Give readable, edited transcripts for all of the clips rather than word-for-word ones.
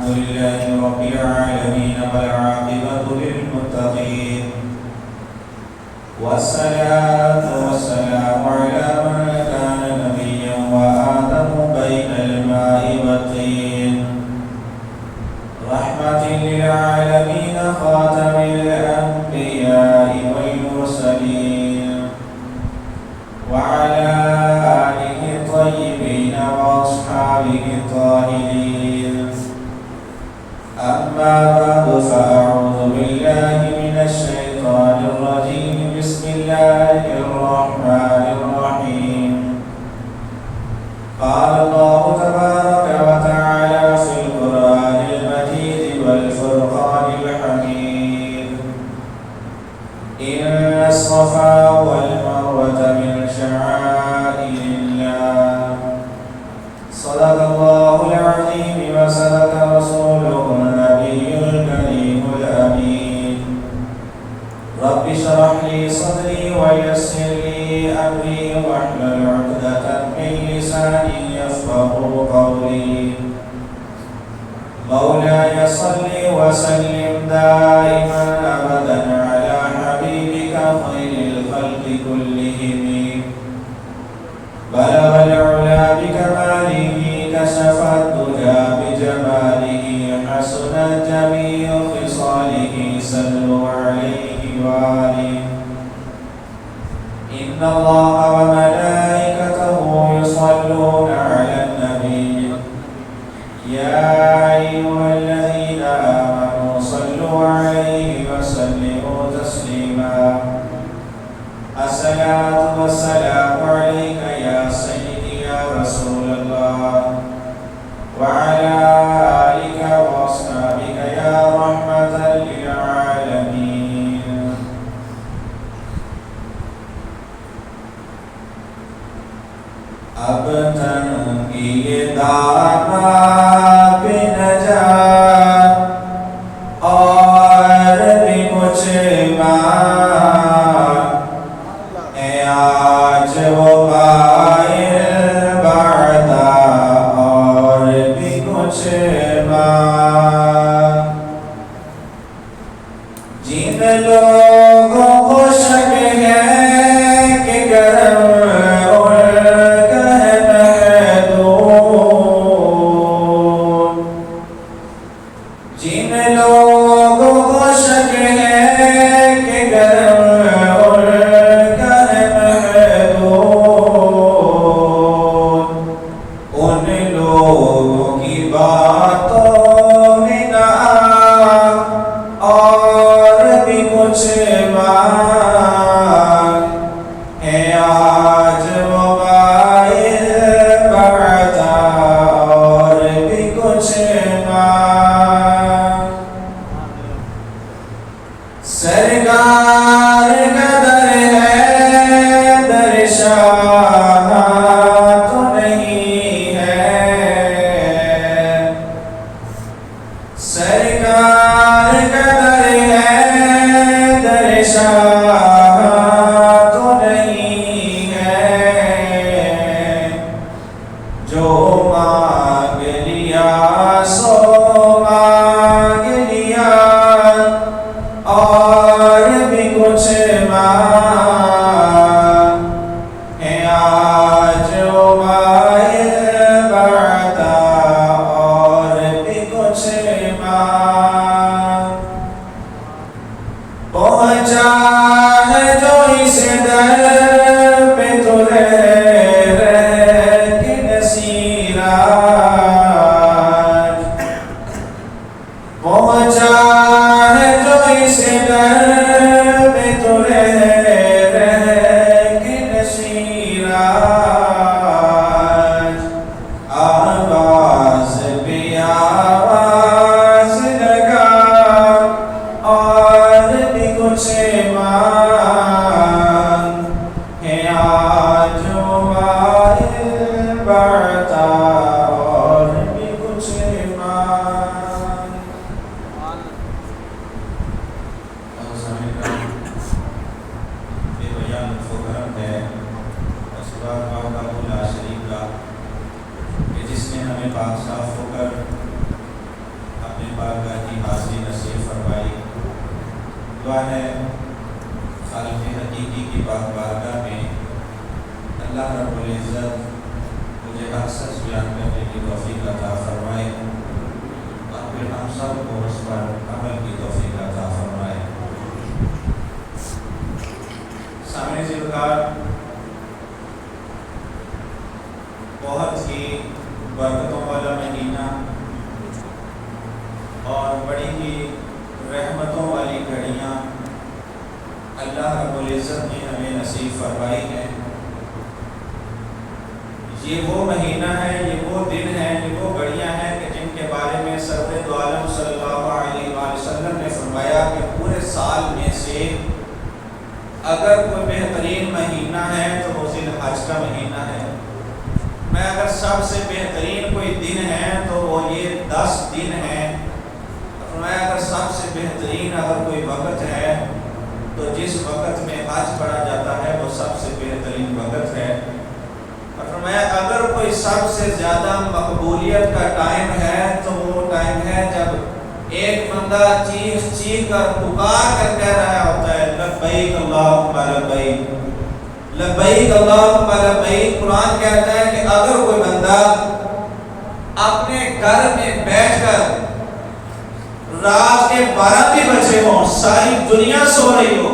لله رب العالمين والعاقبة للمتقين والصلاة والسلام على من كان نبيا وآدم بين الماء والطين رحمة للعالمين خاتم الأنبياء والمرسلين وعلى آله الطيبين وأصحابه الطاهرين أما بعد فأعوذ بالله من الشيطان الرجيم بسم الله الرحمن الرحيم قال الله تبارك وتعالى في القرآن المجيد والفرقان الحميد إن الصفا والمروة من شعائر الله صدق الله العظيم وصدق رسوله النبي الكريم الأمين رب اشرح لي صدري ويسر لي أمري واحلل عقدة من لساني يفقهوا قولي مولاي صل وسلم دائما أبدا على حبيبك خير الخلق كلهم بلغ العلا بكماله كشف الدجى بجماله حسنت جميع خصاله صلوا عليه وآله إن الله وملائكته يصلون على النبي يا أيها الذين آمنوا صلوا عليه وسلموا تسليما الصلاة والسلام عليك يا سيدي يا رسول الله وعلى آلك وأصحابك يا رحمة للعالمين اب تنگی داماں پہ نہ جا اور بھی کچھ ماں اے آج وہ بائر بڑھتا اور بھی کچھ ماں جن لوگوں کو شک ہے کہ گرم جن لوگوں کو شک ہے کہ گرم اور گرم ہے دون ان لوگوں کی باتوں میں نہ اور بھی کچھ مانگ ہے آج موبائل بڑھتا اور بھی کچھ مانگ سرکار کا در ہے در شاہ تو نہیں ہے سرکار کا در ہے در شاہ تو نہیں ہے جو مانگ لیا سو مانگ لیا اور بھی کچھ مانگ ہے آج موبائل بڑھتا اور بھی کچھ مانگ پہنچا ہے جو اس در پہ تو رہ کے نصیرات پہنچا ہے جو اس در پہ تو رہ کے نصیرات آواز پہ آواز لگا اور بھی کچھ مانگ ہے آج موبائل بڑھتا اور بھی کچھ مانگ دعا ہے خالق حقیقی کی پاک بارگاہ میں اللہ رب العزت مجھے اکثر بیان کرنے کی توفیق عطا فرمائے اور پھر ہم سب کو اس پر عمل کی توفیق عطا فرمائے۔ سامعین ذوالفقار، بہت ہی برکتوں والا مہینہ اور بڑی ہی رحمتوں والی گھڑیاں اللہ رب العزت نے ہمیں نصیب فرمائی ہیں۔ یہ وہ مہینہ ہے، یہ وہ دن ہے، یہ وہ گھڑیاں ہیں کہ جن کے بارے میں سرور دو عالم صلی اللہ علیہ وآلہ وسلم نے فرمایا کہ پورے سال میں سے اگر کوئی بہترین مہینہ ہے تو وہ ذی الحج کا مہینہ ہے۔ میں اگر سب سے بہترین کوئی دن ہے تو وہ یہ 10 دن ہیں۔ میں اگر سب سے بہترین اگر کوئی وقت ہے تو جس وقت میں حج پڑھا جاتا ہے وہ سب سے بہترین وقت ہے۔ اور میں اگر کوئی سب سے زیادہ مقبولیت کا ٹائم ہے تو وہ ٹائم ہے جب ایک بندہ چیخ چیخ کر پکار کر کہہ رہا ہوتا ہے لبیک اللہم لبیک، لبیک اللہم لبیک۔ قرآن کہتا ہے کہ اگر کوئی بندہ اپنے گھر میں بیٹھ کر رات کے 12 بھی بجے ہوں، ساری دنیا سو رہی ہو،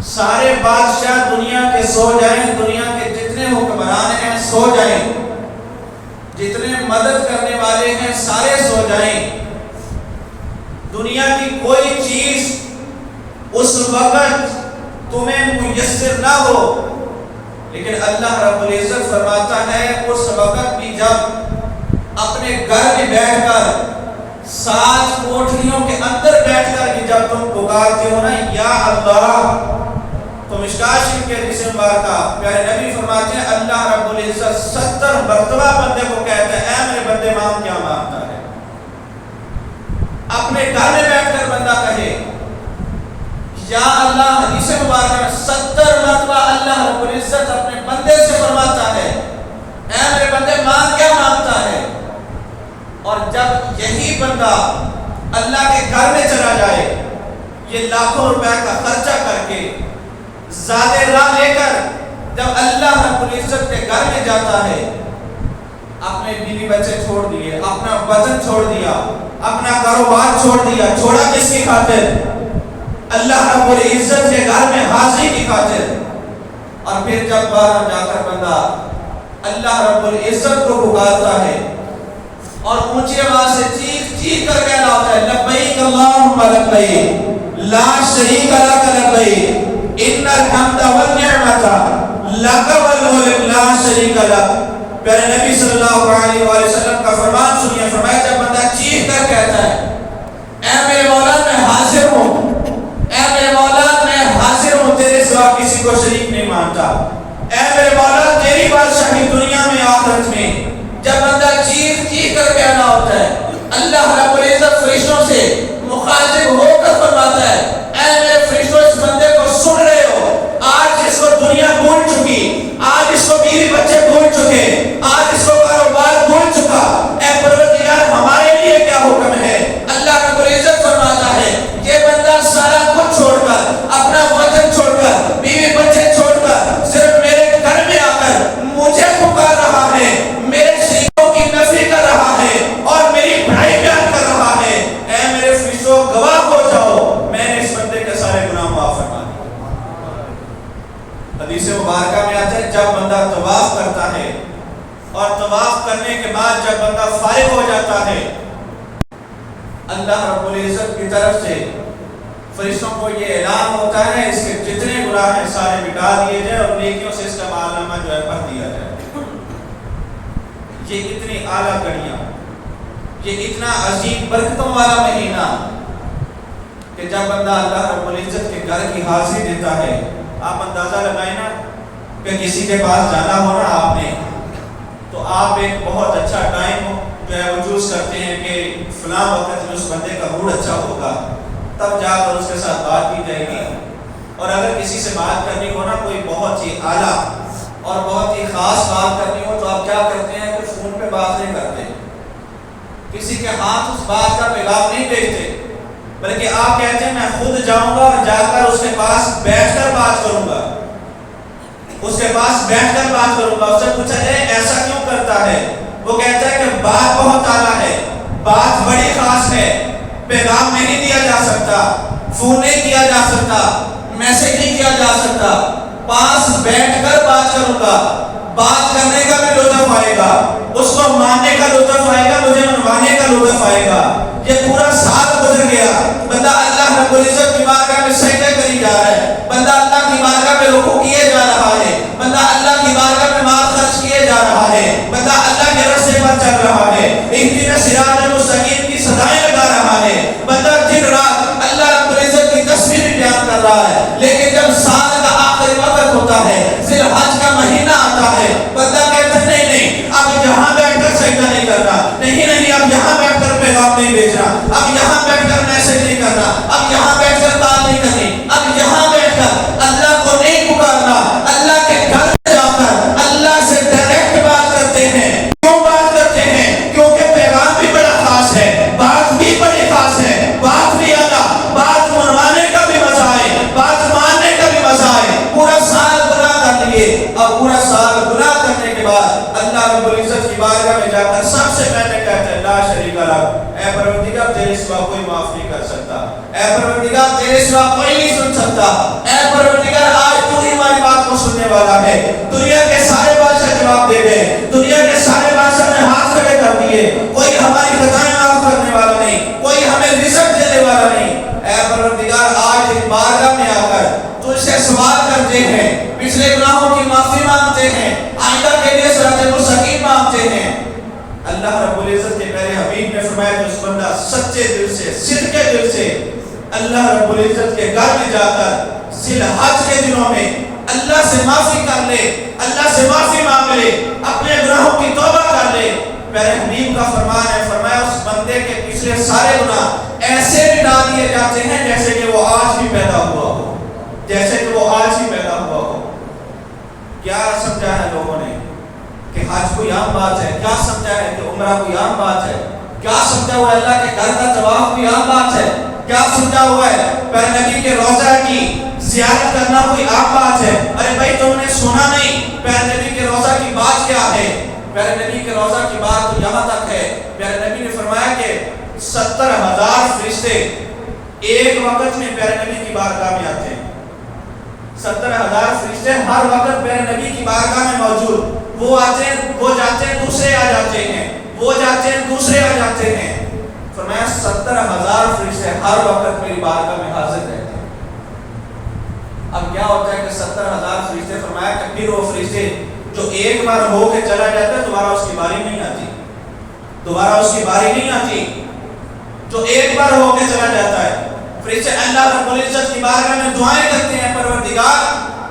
سارے بادشاہ دنیا کے سو جائیں، دنیا کے جتنے حکمران ہیں سو جائیں، جتنے مدد کرنے والے ہیں سارے سو جائیں، دنیا کی کوئی چیز اس وقت تمہیں میسر نہ ہو، لیکن اللہ رب العزت فرماتا ہے اس وقت بھی جب اپنے گھر میں بیٹھ کر 7 کوٹھریوں کے اندر بیٹھ کر کہ جب تم پکارتے ہو نا یا اللہ، تو مشکاۃ شریف کے حدیث مبارکہ پیارے نبی فرماتے ہیں اللہ رب العزت 70 مرتبہ بندے کو کہتا ہے اے میرے بندے مانگ کیا مانگتا ہے۔ اپنے گھر میں بیٹھ کر بندہ کہے یا اللہ، حدیث مبارکہ میں 70 مرتبہ اللہ رب العزت اپنے بندے سے فرماتا ہے اے میرے بندے مانگ کیا مانگتا ہے۔ اور جب یہی بندہ اللہ کے گھر میں چلا جائے، یہ لاکھوں روپے کا خرچہ کر کے زیادہ راہ لے کر جب اللہ رب العزت کے گھر میں جاتا ہے، اپنے بیوی بچے چھوڑ دیے، اپنا وطن چھوڑ دیا، اپنا کاروبار چھوڑ دیا، چھوڑا کس کی خاطر؟ اللہ رب العزت کے گھر میں حاضری کی خاطر۔ اور پھر جب باہر جا کر بندہ اللہ رب العزت کو پکارتا ہے اور اونچی آواز سے چیخ چیخ کر کہنا ہوتا ہے لبیک اللہم لبیک لا شریک لک لبیک ان الحمد والنعمت لک والملک لا شریک لک۔ پیارے نبی صلی اللہ علیہ وآلہ وسلم کا فرمان سنیے، فرمایا جب بندہ چیخ کر کہتا ہے اے میرے مولا میں حاضر ہوں، اے میرے مولا میں حاضر ہوں، تیرے سوا کسی کو شریک نہیں مانتا، اے میرے مولا تیری بادشاہی دنیا میں آخرت میں، جب بندہ چیخ چیخ کر کہنا ہوتا ہے اللہ رب العزت فرشتوں سے مخاطب ہو کر فرماتا ہے اے میرے فرشتوں اس بندے کو سن رہے ہو، آج اس کو دنیا بھول چکی، آج اس کو بیوی بچے بھول چکے، آج اس کو کاروبار بھول چکا، اے پروردگار ہمارے لیے کیا حکم ہے؟ اللہ رب العزت فرماتا ہے یہ بندہ سارا کچھ چھوڑ کر، اپنا وطن چھوڑ کر، بیوی بچے چھوڑ کر صرف میرے گھر میں آ کر مجھے پکار رہا ہے، میرے شریکوں کی نفی کر رہا ہے اور میری بڑائی بیان کر رہا ہے، اے میرے فرشتوں گواہ ہو جاؤ میں نے اس بندے کے سارے گناہ معاف فرما دیے۔ حدیث مبارکہ میں آتا ہے جب بندہ طواف کرتا ہے اور طواف کرنے کے بعد جب بندہ فارغ ہو جاتا ہے، اللہ رب العزت کی طرف سے فرشتوں کو یہ اعلان ہوتا ہے اس کے جتنے گناہ ہیں سارے مٹا دیے جائیں اور نیکیوں سے اس کا معاملہ جو ہے بھر دیا جائے۔ یہ اتنی اعلیٰ گھڑیاں، یہ اتنا عظیم برکتوں والا مہینہ کہ جب بندہ اللہ رب العزت کے گھر کی حاضری دیتا ہے، آپ اندازہ لگائیں نا کہ کسی کے پاس جانا ہو نا آپ نے، تو آپ ایک بہت اچھا ٹائم جو ہے وہ چوز کرتے ہیں کہ فلاں وقت میں اس بندے کا موڈ اچھا ہوگا، تب جا کر اس کے ساتھ بات کی جائے گی۔ اور اگر کسی سے بات کرنی ہو نا کوئی بہت ہی اعلیٰ اور بہت ہی خاص بات کرنی ہو تو آپ کیا کرتے ہیں کہ فون پہ بات نہیں کرتے، کسی کے ہاتھ اس بات کا پیغام نہیں بھیجتے، بلکہ آپ کہتے ہیں میں خود جاؤں گا اور جا کر اس کے پاس بیٹھ کر بات کروں گا، اس کے پاس بیٹھ کر بات کروں گا۔ اس سے پوچھا جائے ایسا کیوں کرتا ہے؟ وہ کہتا ہے کہ بات بہت اعلیٰ ہے، بات بڑی خاص ہے، پیغام نہیں دیا جا سکتا، فون نہیں کیا جا سکتا، میسج نہیں کیا جا سکتا، پاس بیٹھ کر بات کروں گا، بات کرنے کا بھی لطف آئے گا، اس کو ماننے کا لطف آئے گا، مجھے منوانے کا لطف آئے گا۔ یہ پورا سال گزر گیا، بندہ اللہ رب العزت کی بارگاہ میں سجدے کری جا رہا ہے، بندہ اللہ کی بارگاہ میں رکوع کیے جا رہا ہے، بندہ اللہ کی بارگاہ میں مال خرچ کیے جا رہا ہے، بندہ اللہ کے راستے پر چل رہا ہے، اہدنا الصراط المستقیم کی صدائیں لگا رہا ہے، بندہ دن رات اللہ رب العزت کی تسبیح بیان کر رہا ہے، لیکن جب سال کا آخری وقت ہوتا ہے، ذی الحج کا مہینہ آتا ہے، بندہ کہتا ہے نہیں اب یہاں بیٹھ کر سجدہ نہیں کرنا، نہیں اب یہاں بیٹھ کر پیغام نہیں بھیجنا، اب یہاں بیٹھ کر میسج نہیں کرنا، اب یہاں بیٹھ کر بات نہیں کرنی، اب یہاں بیٹھ کر اللہ کو نہیں پکارنا، اللہ کے گھر میں جا کر اللہ سے ڈائریکٹ بات کرتے ہیں۔ کیوں بات کرتے ہیں؟ کیونکہ پیغام بھی بڑا خاص ہے، بات بھی بڑی خاص ہے، بات بھی اعلیٰ، بات منوانے کا بھی مزہ آئے، بات ماننے کا بھی مزہ آئے۔ پورا سال گناہ کر لیے، اب پورا سال گناہ کرنے کے بعد اللہ رب العزت کی بارگاہ میں جا کر سب سے پہلے کہتے ہیں لا شریک لک، اے پروردگار تیرے سوا کوئی معاف نہیں کر سکتا، اے پروردگار تیرے سوا کوئی نہیں سن سکتا، اے پروردگار آج تو ہی ہماری بات کو سننے والا ہے۔ دنیا کے سارے بادشاہ جواب دے گئے، دنیا کے سارے بادشاہ نے ہاتھ کھڑے کر دیے، کوئی ہماری خطائیں معاف کرنے والا نہیں، کوئی ہمیں رزق دینے والا نہیں۔ اے پروردگار آج ایک بارگاہ میں آ کر تجھ سے سوال کرتے ہیں، پچھلے گناہوں کی معافی مانگتے ہیں، آئندہ کے لیے صراط مستقیم مانگتے ہیں۔ اللہ رب العزت کے پیارے حبیب نے فرمایا کہ اس بندہ سچے دل سے، صدق کے دل سے اللہ رب العزت کے گھر میں جا کر ذی الحج کے دنوں میں اللہ سے معافی کر لے، اللہ سے معافی مانگ لے، اپنے گناہوں کی توبہ کر لے۔ پیارے حبیب کا فرمان ہے، فرمایا اس بندے کے پچھلے سارے گناہ ایسے مٹا دیے جاتے ہیں جیسے کہ وہ آج ہی پیدا ہوا ہو، جیسے کہ وہ آج ہی پیدا ہوا ہو۔ کیا سمجھا ہے لوگوں نے کہ حج کوئی عام بات ہے؟ کیا سمجھا ہے کہ عمرہ کوئی عام بات ہے؟ کیا سمجھا ہوا ہے اللہ کے گھر کا طواف کوئی عام بات ہے؟ کیا سمجھا ہوا ہے پیارے نبی کے روضہ کی زیارت کرنا کوئی عام بات ہے؟ ارے بھائی تم نے سنا نہیں، پیارے نبی کے روضہ کی بات کیا ہے؟ پیارے نبی کے روضہ کی بات تو یہاں تک ہے، پیارے نبی نے فرمایا کہ 70,000 فرشتے ایک وقت میں پیارے نبی کی بارگاہ میں آتے ہیں۔ 70,000 فرشتے ہر وقت پیارے نبی کی بارگاہ میں موجود، وہ آتے ہیں، وہ جاتے ہیں، دوسرے آ جاتے ہیں، وہ جاتے ہیں، دوسرے آ جاتے ہیں۔ فرمایا 70,000 فرشتے ہر وقت میری بارگاہ میں حاضر رہتے ہیں۔ اب کیا ہوتا ہے کہ 70,000 فرشتے، فرمایا کہ پھر وہ فرشتے جو ایک بار ہو کے چلا جاتا ہے دوبارہ اس کی باری نہیں آتی، دوبارہ اس کی باری نہیں آتی، جو ایک بار ہو کے چلا جاتا ہے۔ فرشتے اللہ رب العزت کی بارگاہ میں دعائیں کرتے ہیں، پروردگار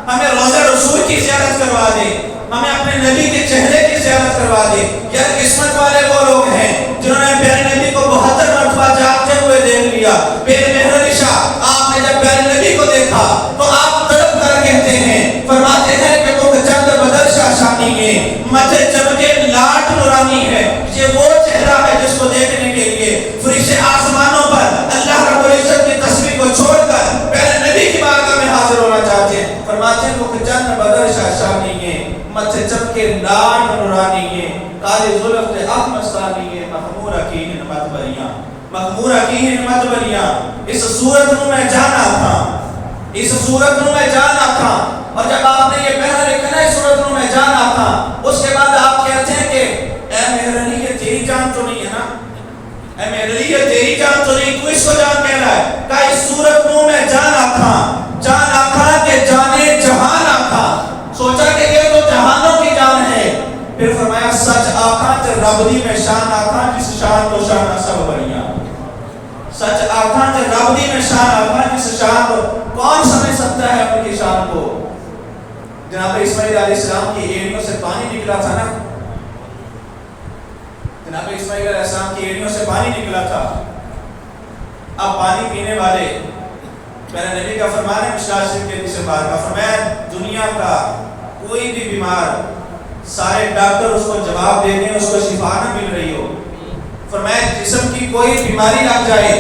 ہمیں روضہ رسول کی زیارت کروا دے، ہمیں اپنے نبی کے چہرے کی زیارت کروا دے۔ یار قسمت والے وہ لوگ ہیں جنہوں نے پیارے نبی کو 72 مرتبہ جاگتے ہوئے دیکھ لیا۔ بے مہر شاہ آپ نے جب پیارے نبی کو دیکھا تو آپ تڑپ کر کہتے ہیں، فرماتے ہیں کہ وہ چند بدر شاہ شانی ہے، مجھے چمکے لاٹ نورانی ہے۔ یہ وہ چہرہ ہے جس کو دیکھنے کے لیے فرشتے آسمانوں پر اللہ رب العزت کی تصویر کو چھوڑ کر پیارے نبی کی بارگاہ میں حاضر ہونا چاہتے ہیں۔ فرماتے ہیں وہ چند بدر شاہ شانی ہے، مجھے چمکے لاٹ نورانی ہے، کالی زلف کے اخ مستانی ہے، مخمور کی نمت بریاں، مخمور کی نمت بریاں۔ اس صورت نو میں جانا تھا، اس صورت نو میں جانا تھا، اور جب آپ نے یہ پہلا لکھنا ہے صورت نو میں جانا تھا، اس کے بعد آپ کہتے ہیں کہ اے میرے علی یہ تیری جان تو نہیں ہے نا، اے میرے علی یہ تیری جان تو نہیں، تو اس کو جان کہہ رہا ہے کہ اس صورت نو میں جانا تھا، جانا تھا کہ جانے جہانا تھا، سوچا کہ یہ تو جہانوں کی جان ہے۔ پھر فرمایا سچ آخا تے رب دی میں شان آخا جس شان تو شان سب بڑیاں، سچ آخا تے رب دی میں شان آخا جس شان کو کون سمجھ سکتا ہے ان کی شان کو۔ جناب اسماعیل علیہ السلام کی ایڑیوں سے پانی نکلا تھا نا، جناب اسماعیل علیہ السلام کی ایڑیوں سے پانی نکلا تھا۔ اب پانی پینے والے میرے نبی کا فرمان ہے مشکات شریف کے حدیث پاک کا، فرمایا دنیا کا کوئی بھی بیمار سارے ڈاکٹر اس کو جواب دے دیں اس کو شفا نہ مل رہی ہو، فرمایا جسم کی کوئی بیماری لگ جائے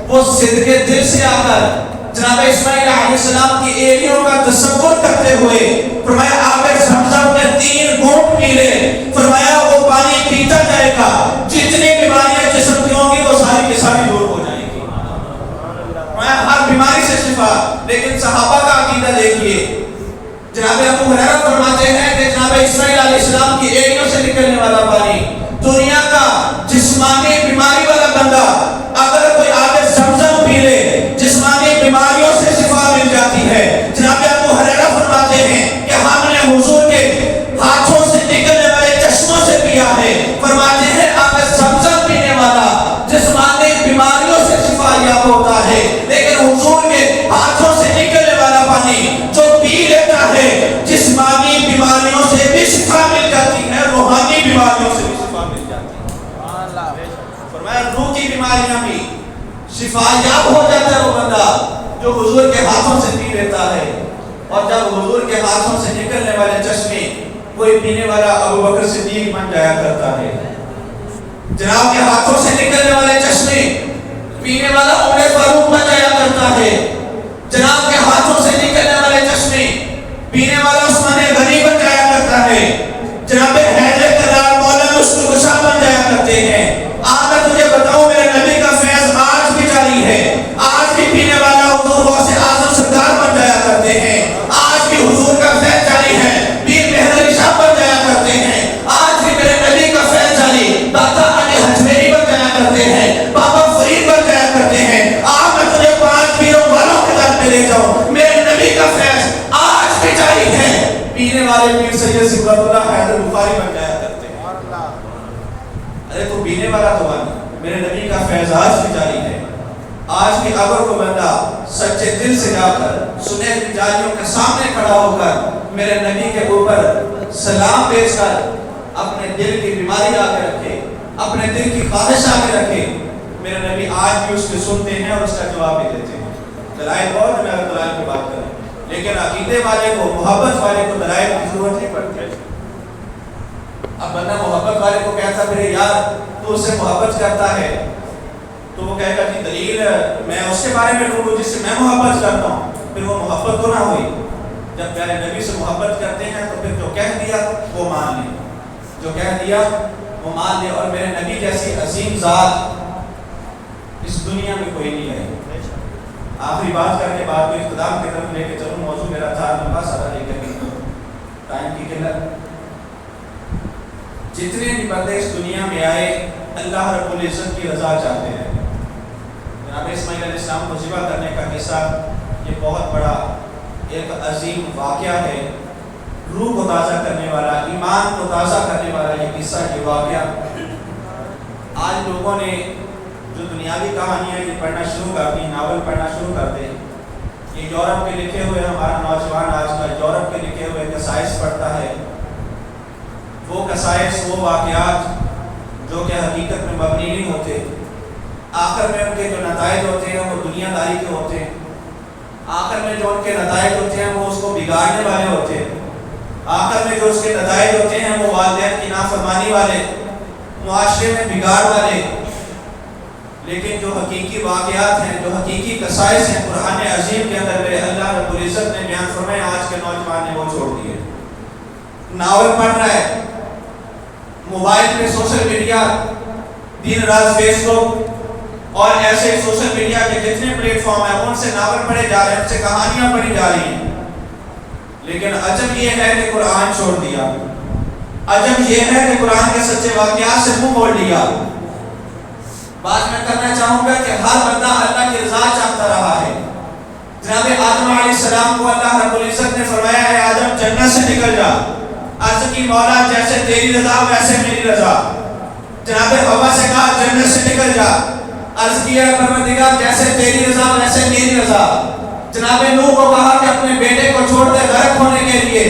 وہ صدقے دل سے آ کر جناب اسماعیل علیہ السلام کی ایڑیوں کا تصور کرتے ہوئے فرمایا آب زمزم کے 3 گھونٹ پی لے، فرمایا وہ پانی پیتا جائے گا، جتنی بیماریاں جسم کی ہوں گی وہ ساری کی ساری دور ہو جائیں گی، فرمایا ہر بیماری سے شفا۔ لیکن صحابہ کا عقیدہ دیکھیے، جناب ابو ہریرہ فرماتے ہیں کہ جناب اسماعیل علیہ السلام کی ایڑیوں سے نکلنے والا پانی، دنیا کا جسمانی بیماری والا بندہ اگر کوئی آب زمزم پی لے جسمانی بیماریوں سے شفا مل جاتی ہے۔ جناب ابو ہریرہ فرماتے ہیں کہ ہم نے حضور کے ہاتھوں سے نکلنے والے چشموں سے پیا ہے، فرماتے ہیں آب زمزم پینے والا جسمانی بیماریوں سے شفا یاب ہوتا ہے، لیکن حضور کے ہاتھوں سے نکلنے والا پانی جو پی لیتا ہے جسمانی بیماریوں سے بھی شفا مل جاتی ہے، روحانی بیماریوں سے بھی شفا مل جاتی ہے۔ فرمایا روح کی بیماریاں بھی شفا یاب ہو جاتا ہے وہ بندہ جو حضور کے ہاتھوں سے پی لیتا ہے۔ اور جب حضور کے ہاتھوں سے نکلنے والے چشمے کوئی پینے والا ابو بکر صدیق بن جایا کرتا ہے، جناب کے ہاتھوں سے نکلنے والے چشمے پینے والا عمر فاروق بن جایا کرتا ہے، جناب کے ہاتھوں سے نکلنے والے چشمے پینے والا عثمان غنی بن جایا کرتا ہے، جناب حیدر کرار مولا مشکل کشا بن جایا کرتے ہیں۔ آج میں تجھے بتاؤں میرے نبی کا فیض آج بھی جاری ہے، آج بھی پینے والا حضور غوث اعظم سرکار بن جایا کرتے ہیں، آج بھی حضور کا فیض جاری ہے، پیر مہر شاہ بن جایا کرتے ہیں، آج بھی میرے نبی کا فیض جاری داتا علی حجویری بن جایا کرتے ہیں، بابا فرید بن جایا کرتے ہیں۔ آج میں تجھے 5 پیروں والوں کے در پہ لے جاؤں، میرے نبی کا فیض آج بھی جاری ہے، پینے والے پیر سید صبغت اللہ حیدر بخاری بن جایا کرتے ہیں۔ ارے تو پینے والا تو بن، میرے نبی کا فیض آج بھی جاری ہے۔ آج بھی اگر کو بندہ سچے دل سے جا کر سنہری جالیوں کے سامنے کھڑا ہو کر میرے نبی کے اوپر سلام پیش کر اپنے دل کی بیماری آگے رکھے، اپنے دل کی خواہش آگے رکھے، میرے نبی آج بھی اس کے سنتے ہیں اور اس کا جواب بھی دیتے ہیں۔ دلائل بہت میں اگر دلائل کی بات کریں، لیکن عقیدے والے کو محبت والے کو دلائل کی ضرورت نہیں پڑتی۔ اب بندہ محبت والے کو کہتا پھر یار تو اس سے محبت کرتا ہے، تو وہ کہے گا کہ دلیل میں اس کے بارے میں ڈھونڈوں جس سے میں محبت کرتا ہوں، پھر وہ محبت تو نہ ہوئی۔ جب پیارے نبی سے محبت کرتے ہیں تو پھر جو کہہ دیا وہ مان لے، جو کہہ دیا وہ مان لے۔ اور میرے نبی جیسی عظیم ذات اس دنیا میں کوئی نہیں ہے۔ آخری بات کر کے بات کو اختتام کی طرف لے کے چلوں، موضوع میرا تھا لمبا سارا، لیکن ٹائم کی قلت۔ جتنے بھی بندے اس دنیا میں آئے اللہ رب العزت کی رضا چاہتے ہیں۔ جناب اسماعیل علیہ السلام کو ذبح کرنے کا قصہ یہ بہت بڑا ایک عظیم واقعہ ہے، روح کو تازہ کرنے والا، ایمان کو تازہ کرنے والا یہ قصہ، یہ واقعہ۔ آج لوگوں نے جو دنیاوی کہانیاں یہ پڑھنا شروع کر دی، ناول پڑھنا شروع کر دے، یہ یورپ کے لکھے ہوئے، ہمارا نوجوان آج کا یورپ کے لکھے ہوئے قصائص پڑھتا ہے، وہ قصائص، وہ واقعات جو کہ حقیقت میں مبنی نہیں ہوتے، آخر میں ان کے جو نتائج ہوتے ہیں وہ دنیا داری کے ہوتے ہیں، آخر میں جو ان کے نتائج ہوتے ہیں وہ اس کو بگاڑنے والے ہوتے ہیں، آخر میں جو اس کے نتائج ہوتے ہیں وہ والدین کی نافرمانی والے، معاشرے میں بگاڑ والے۔ لیکن جو حقیقی واقعات ہیں، جو حقیقی قصائص ہیں قرآن عظیم کے اندر میرے اللہ رب العزت نے بیان فرمائے، آج کے نوجوان نے وہ چھوڑ دیے۔ ناول پڑھ رہا ہے، موبائل پہ سوشل میڈیا، دن رات فیس بک اور ایسے سوشل میڈیا کے جتنے پلیٹ فارم ہیں ان سے ناول پڑھے جا رہے ہیں، ان سے کہانیاں پڑھی جا رہی ہیں۔ لیکن عجب یہ ہے کہ قرآن چھوڑ دیا، عجب یہ ہے کہ قرآن کے سچے واقعات سے منہ موڑ لیا۔ بات میں کرنا چاہوں گا کہ ہر بندہ اللہ کی رضا چاہتا رہا ہے۔ جناب آدم علیہ السلام کو اللہ رب العزت نے فرمایا ہے آدم جنت سے نکل جا، عرض کی مولا جیسے تیری رضا ویسے میری رضا۔ جناب حوا سے کہا جنت سے نکل جا، عرض کیا پروردگار جیسے تیری رضا ویسے میری رضا۔ جناب نوح کو کہا کہ اپنے بیٹے کو چھوڑ دے غرق ہونے کے لیے،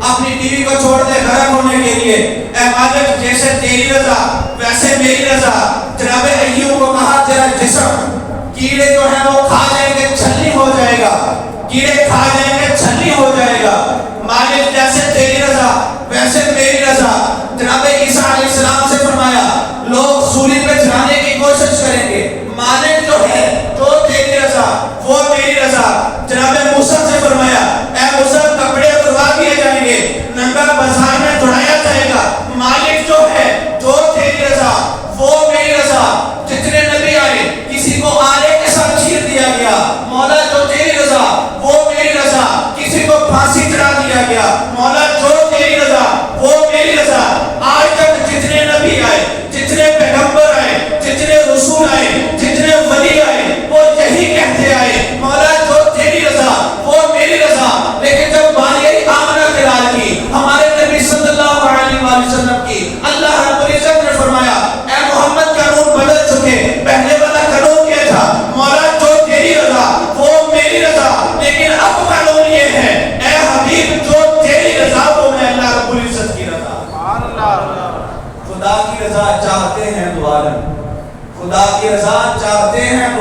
اپنی بیوی کو چھوڑ دے غرق ہونے کے لیے، اے مالک جیسے تیری رضا ویسے میری رضا۔ جناب ایوب کو کہا تیرا جسم کیڑے جو ہیں وہ کھا جائیں گے چھلنی ہو جائے گا، کیڑے کھا جائیں گے چھلنی ہو جائے گا، مالک جیسے تیری رضا ویسے میری رضا۔ جناب عیسیٰ علیہ السلام سے فرمایا لوگ سولی پہ چڑھانے کی کوشش کریں گے، مالک جو ہے جو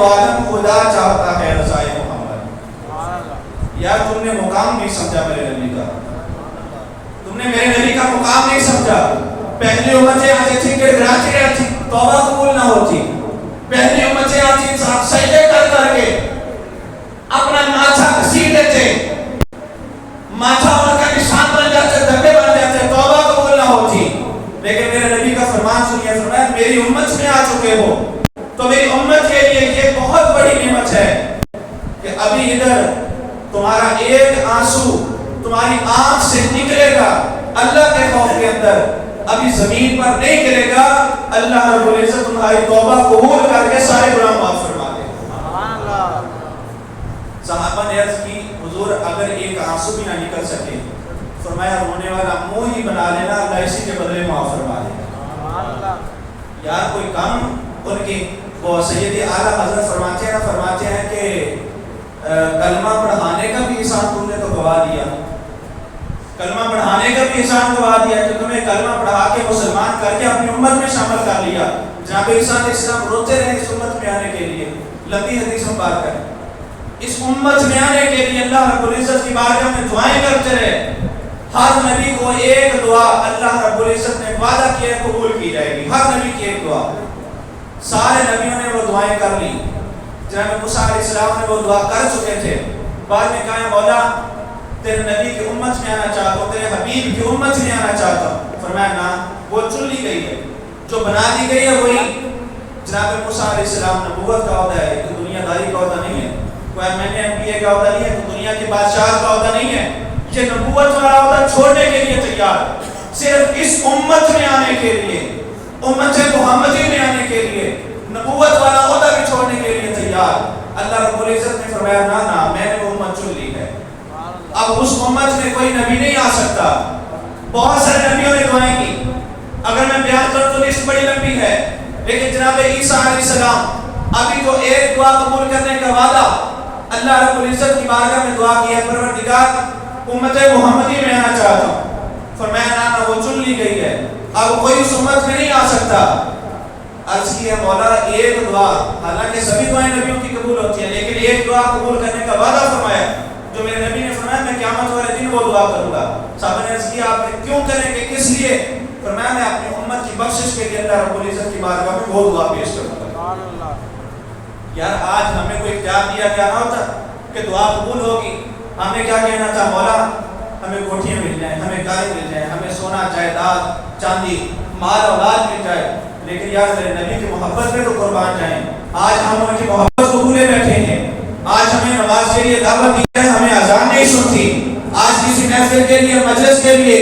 دو عالم خدا چاہتا ہے رضائے محمد. یار تم نے مقام نہیں سمجھا میرے نبی کا, تم نے میرے نبی کا مقام نہیں سمجھا. پہلی امتیں آتی تھی کہ گراتی رہتی, توبہ قبول نہ ہوتی. پہلی امتیں آتی سجدے کر کر کے اپنا ماتھا گھسیٹ دیتے, ماتھا ان کا نشان بن جاتے, دبے بن جاتے, توبہ قبول نہ ہوتی. لیکن میرے نبی کا فرمان سنیے, فرمایا میری امت میں آ چکے ہو تو میری امت کے لیے یہ بہت بڑی نعمت ہے کہ ابھی ادھر تمہارا ایک آنسو تمہاری آنکھ سے نکلے گا اللہ کے خوف کے اندر, ابھی زمین پر نہیں گرے گا. اللہ رب العزت تمہاری توبہ قبول کر کے سارے گناہ معاف فرما دے. صحابہ نے عرض کی حضور اگر ایک آنسو بھی نہ نکل سکے, فرمایا رونے والا منہ ہی بنا لینا, اللہ اسی کے بدلے معاف فرما دے. یار کوئی کم ان کی وہ سید اعلیٰ حضرت فرماتے ہیں کہ کلمہ پڑھانے کا بھی احسان تم نے تو گوا دیا, کلمہ پڑھانے کا بھی احسان گوا دیا کہ تمہیں کلمہ پڑھا کے مسلمان کر کے اپنی امت میں شامل کر لیا. جناب عیسیٰ علیہ السلام روتے رہے اس امت میں آنے کے لیے, لمبی حدیث ہم بات کریں, اس امت میں آنے کے لیے اللہ رب العزت کی بارگاہ میں دعائیں کرتے رہے. ہر نبی کو ایک دعا اللہ رب العزت نے وعدہ کیا قبول کی جائے گی, ہر نبی کی ایک دعا. سارے نبیوں نے وہ دعائیں کر لی. جناب موسیٰ علیہ السلام نے وہ دعا کر چکے تھے, بعد میں کہا مولا تیرے نبی کی امت میں آنا چاہتا ہوں, تیرے حبیب کی امت میں آنا چاہتا ہوں. فرمایا نا, وہ چن لی گئی ہے, جو بنا دی گئی ہے وہی. جناب موسیٰ علیہ السلام نبوت کا عہدہ ہے, کہ دنیا داری کا عہدہ نہیں ہے, کوئی میں نے انبیاء کا عہدہ نہیں ہے, تو دنیا کے بادشاہ کا عہدہ نہیں ہے. یہ نبوت والا عہدہ چھوڑنے کے لیے تیار, صرف اس امت میں آنے کے لیے, امت محمدی میں آنے کے لیے نبوت والا عہدہ بھی چھوڑنے کے لیے تیار. اللہ رب العزت نے فرمایا نا میں نے وہ امت چن لی ہے, اب اس امت میں کوئی نبی نہیں آ سکتا. بہت سارے نبیوں نے دعائیں کی, اگر میں بیان کروں تو لسٹ بڑی لمبی ہے, لیکن جناب عیسیٰ علیہ السلام ابھی تو ایک دعا قبول کرنے کا وعدہ اللہ رب العزت کی بارگاہ میں دعا کی ہے, پروردگار امت محمدی میں آنا چاہتا ہوں. فرمایا نا وہ چن لی گئی ہے, اب کوئی اس امت میں نہیں آ سکتا. عرض کی ہے مولا ایک دعا, حالانکہ سبھی دعائیں نبیوں کی قبول ہوتی ہیں, لیکن ایک دعا قبول کرنے کا وعدہ فرمایا جو میرے نبی نے فرمایا میں قیامت والے دن وہ دعا کروں گا. صحابہ نے عرض کیا آپ نے کیوں کریں گے, کس لیے؟ فرمایا میں اپنی امت کی بخشش کے لیے اللہ رب العزت کی بارگاہ میں وہ دعا پیش کروں گا. یار آج ہمیں کوئی اختیار دیا کیا نہ ہوتا کہ دعا قبول ہوگی, ہم نے کیا کہنا تھا, مولا ہمیں کوٹھیاں مل جائیں, ہمیں گاڑی مل جائیں, ہمیں سونا جائیداد چاندی مال اولاد مل جائے, لیکن یار میرے نبی کی محبت میں تو قربان جائیں. آج ہم ان کی محبت کو بھولے بیٹھے ہیں, آج ہمیں نماز کے لیے دعوت دی ہے, ہمیں اذان نہیں سنتی. آج کسی محفل کے لیے, مجلس کے لیے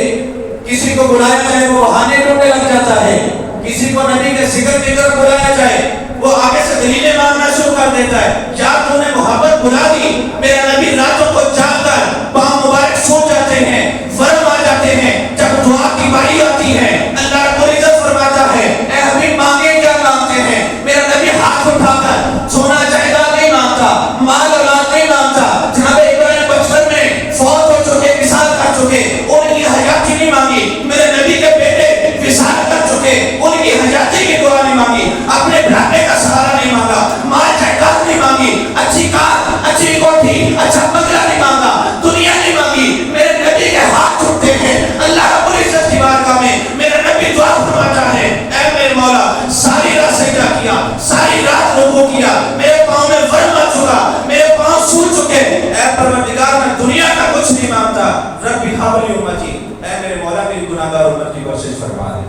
کسی کو بلایا جائے وہ بہانے ڈھونڈنے لگ جاتا ہے, کسی کو نبی کے ذکر کی طرف بلایا جائے وہ آگے سے دلیلیں مانگنا شروع کر دیتا ہے. یار تو نے محبت بلا دی, میرا نبی راتوں کو جاگ کر پاؤں مبارک سو جاتے ہیں, ورم آ جاتے ہیں, جب دعا کی باری آتی ہے اللہ رب العزت فرماتا ہے اے حبیب مانگے کیا مانگتے ہیں. میرا نبی ہاتھ اٹھا کر سونا جائیداد نہیں مانگتا, مال اولاد نہیں مانگتا. جناب ابراہیم بچپن میں فوت ہو چکے, وصال کر چکے, ان کی حیاتی نہیں مانگی. میرے نبی کے بیٹے وصال کر چکے, ان کی حیاتی کی دعا نہیں مانگی, اپنے بڑھاپے کا سہارا نہیں مانگا, مال جائیداد نہیں مانگی, اچھی کار, اچھی کوٹھی, اچھا بنگلہ نہیں مانگا, دنیا نہیں مانگی. میرے نبی کے ہاتھ اٹھتے ہیں اللہ رب العزت کی بارگاہ میں, میرا نبی دعا فرماتا ہے اے میرے مولا ساری رات سجدہ کیا, ساری رات رکوع کیا, میرے پاؤں میں ورم آ چکا, میرے پاؤں سوج چکے, اے پروردگار میں دنیا کا کچھ نہیں مانگتا, ربی ہب لی امتی, اے میرے مولا میری گناہگار امت کی بخشش فرما دے,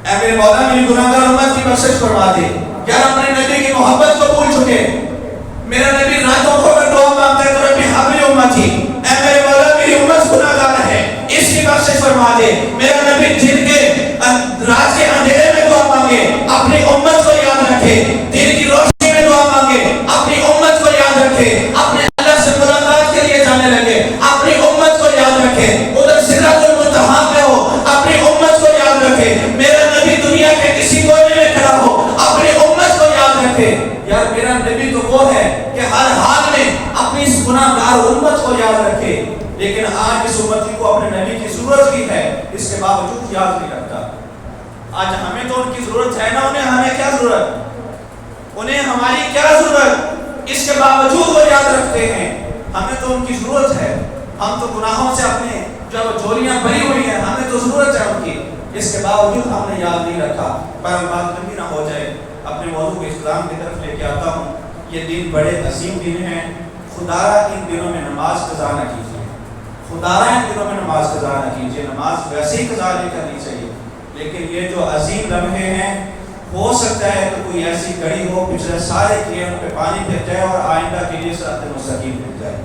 اے میرے مولا میری گناہگار امت کی بخشش فرما دے. یار اپنے نبی کی محبت کو بھول چکے, میرا نبی راتوں کو اگر دعا مانگتا ہے تو ربی ہب لی امتی, اے میرے مولا میری امت گناہگار ہے اس کی بخشش فرما دے. میرا نبی دن کے رات کے اندھیرے میں دعا مانگے, اپنی امت کو یاد رکھے, دن کی روشنی میں دعا مانگے, اپنی امت کو یاد رکھے, اپنے اللہ سے ملاقات کے لیے جانے لگے, اپنی امت کو یاد رکھے, ادھر سدرۃ المنتہا پہ ہو, اپنی امت کو یاد رکھے. میرا نبی دنیا کے کسی کونے میں کھڑا ہو, اپنی امت کو یاد رکھے. یار میرا نبی تو وہ ہے کہ ہر حال میں اپنی اس گناہگار امت کو یاد رکھے, لیکن آج اس امتی کو اپنے نبی کی ضرورت بھی ہے, اس کے باوجود یاد نہیں رکھتا. آج ہمیں تو ان کی ضرورت ہے نا, انہیں ہمیں کیا ضرورت. انہیں ہماری کیا ضرورت، اس کے باوجود وہ یاد رکھتے ہیں ہمیں تو ان کی ضرورت ہے، ہم تو گناہوں سے اپنے جو جولیاں بھری ہوئی ہیں، ہمیں تو ضرورت ہے ان کی، اس کے باوجود ہم نے یاد نہیں رکھا۔ پر بات لمبی نہ ہو جائے، اپنے موضوع کے اختتام کی طرف لے کے آتا ہوں۔ یہ دن بڑے عظیم دن ہیں، خدا ان دنوں میں نماز قضا نہ کیجیے، خدا ان دنوں میں نماز قضا نہ کیجیے، نماز ویسے ہی قضا نہیں کرنی چاہیے، لیکن یہ جو عظیم لمحے ہیں، ہو سکتا ہے کہ کوئی ایسی گھڑی ہو پچھلے سارے کیے ان پہ پانی پھر جائے اور آئندہ کے لیے صراط مستقیم مل جائے۔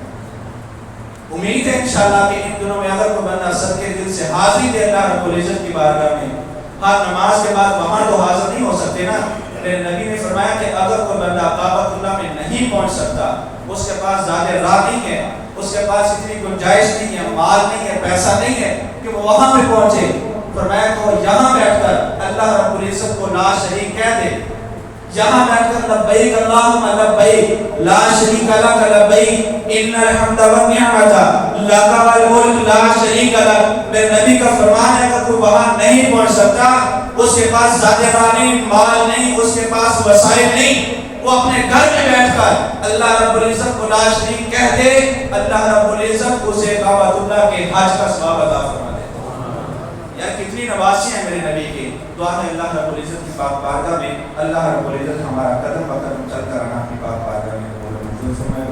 امید ہے انشاءاللہ کہ ان دنوں میں اگر کوئی بندہ صدقے دل سے حاضری دے اللہ رب العزت کی بارگاہ میں، ہر نماز کے بعد وہاں تو حاضر نہیں ہو سکتے نا، لیکن نبی نے فرمایا کہ اگر کوئی بندہ کعبۃ اللہ میں نہیں پہنچ سکتا، اس کے پاس زیادہ راہ نہیں ہے، اس کے پاس اتنی گنجائش نہیں ہے، مال نہیں ہے، پیسہ نہیں ہے کہ وہ وہاں پہ پہنچے، فرمایا تو یہاں بیٹھ کر اللہ رب العزت کو لا شریک کہہ دے، یہاں بیٹھ کر لبیک اللہم لبیک لا شریک لک لبیک ان الحمد والنعمت لک والملک لا شریک لک۔ میرے نبی کا فرمان ہے کہ کوئی وہاں نہیں پہنچ سکتا، اس کے پاس ذات نہیں، مال نہیں، اس کے پاس وسائل نہیں، وہ اپنے گھر میں بیٹھ کر اللہ رب العزت کو لا شریک کہہ دے، اللہ رب العزت اسے کعبۃ اللہ کے حج کا ثواب عطا فرما دے۔ یار کتنی نوازی ہیں میرے نبی کی۔ دعا ہے اللہ رب العزت کی پاک بارگاہ میں اللہ رب العزت ہمارا قدم بقدم چل کر اپنی پاک بارگاہ میں قبول فرمائے۔